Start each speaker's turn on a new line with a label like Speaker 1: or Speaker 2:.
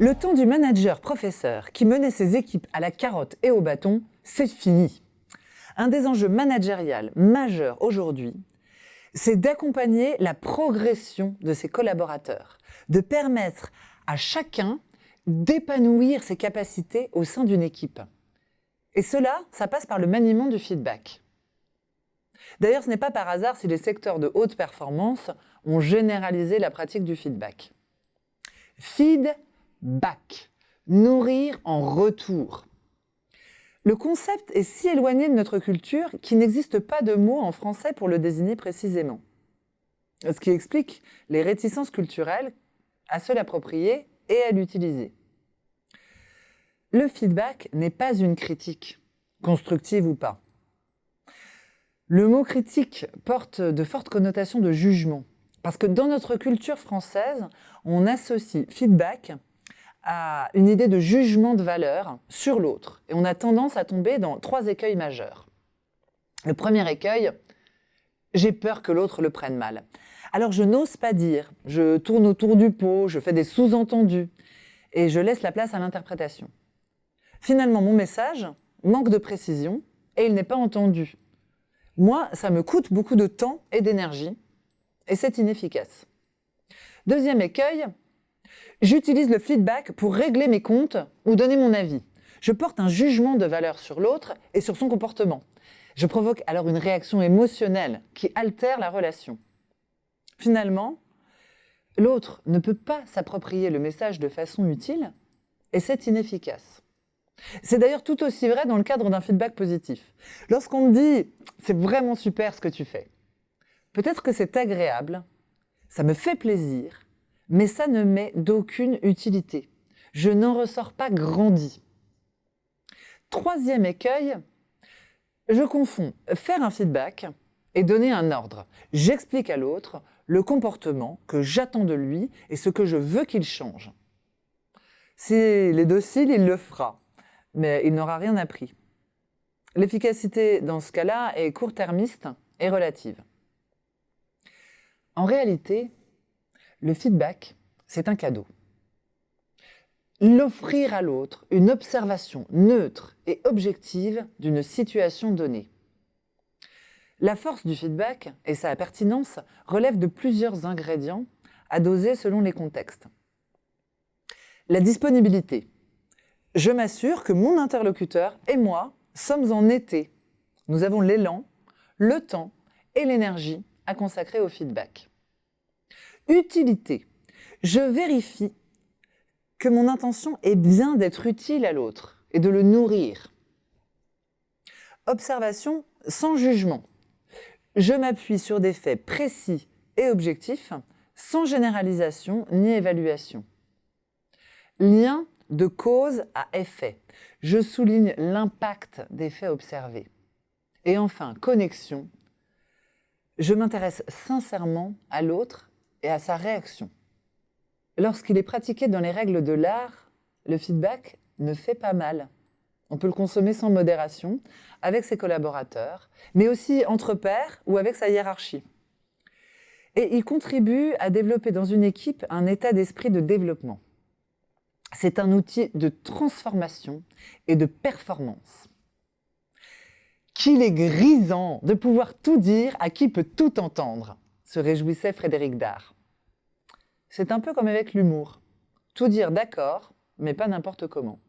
Speaker 1: Le temps du manager-professeur qui menait ses équipes à la carotte et au bâton, c'est fini. Un des enjeux managériels majeurs aujourd'hui, c'est d'accompagner la progression de ses collaborateurs, de permettre à chacun d'épanouir ses capacités au sein d'une équipe. Et cela, ça passe par le maniement du feedback. D'ailleurs, ce n'est pas par hasard si les secteurs de haute performance ont généralisé la pratique du feedback. Feedback, nourrir en retour. Le concept est si éloigné de notre culture qu'il n'existe pas de mot en français pour le désigner précisément. Ce qui explique les réticences culturelles à se l'approprier et à l'utiliser. Le feedback n'est pas une critique, constructive ou pas. Le mot critique porte de fortes connotations de jugement, parce que dans notre culture française, on associe feedback à une idée de jugement de valeur sur l'autre, et on a tendance à tomber dans 3 écueils majeurs. Le premier écueil, j'ai peur que l'autre le prenne mal. Alors je n'ose pas dire, je tourne autour du pot, je fais des sous-entendus, et je laisse la place à l'interprétation. Finalement, mon message manque de précision et il n'est pas entendu. Moi, ça me coûte beaucoup de temps et d'énergie et c'est inefficace. Deuxième écueil, j'utilise le feedback pour régler mes comptes ou donner mon avis. Je porte un jugement de valeur sur l'autre et sur son comportement. Je provoque alors une réaction émotionnelle qui altère la relation. Finalement, l'autre ne peut pas s'approprier le message de façon utile et c'est inefficace. C'est d'ailleurs tout aussi vrai dans le cadre d'un feedback positif. Lorsqu'on me dit « c'est vraiment super ce que tu fais », peut-être que c'est agréable, ça me fait plaisir, mais ça ne m'est d'aucune utilité. Je n'en ressors pas grandi. Troisième écueil, je confonds faire un feedback et donner un ordre. J'explique à l'autre le comportement que j'attends de lui et ce que je veux qu'il change. S'il est docile, il le fera. Mais il n'aura rien appris. L'efficacité dans ce cas-là est court-termiste et relative. En réalité, le feedback, c'est un cadeau. L'offrir à l'autre une observation neutre et objective d'une situation donnée. La force du feedback et sa pertinence relèvent de plusieurs ingrédients à doser selon les contextes. La disponibilité. Je m'assure que mon interlocuteur et moi sommes en été. Nous avons l'élan, le temps et l'énergie à consacrer au feedback. Utilité. Je vérifie que mon intention est bien d'être utile à l'autre et de le nourrir. Observation sans jugement. Je m'appuie sur des faits précis et objectifs, sans généralisation ni évaluation. Lien de cause à effet. Je souligne l'impact des faits observés. Et enfin, connexion. Je m'intéresse sincèrement à l'autre et à sa réaction. Lorsqu'il est pratiqué dans les règles de l'art, le feedback ne fait pas mal. On peut le consommer sans modération, avec ses collaborateurs, mais aussi entre pairs ou avec sa hiérarchie. Et il contribue à développer dans une équipe un état d'esprit de développement. C'est un outil de transformation et de performance. Qu'il est grisant de pouvoir tout dire à qui peut tout entendre, se réjouissait Frédéric Dard. C'est un peu comme avec l'humour. Tout dire d'accord, mais pas n'importe comment.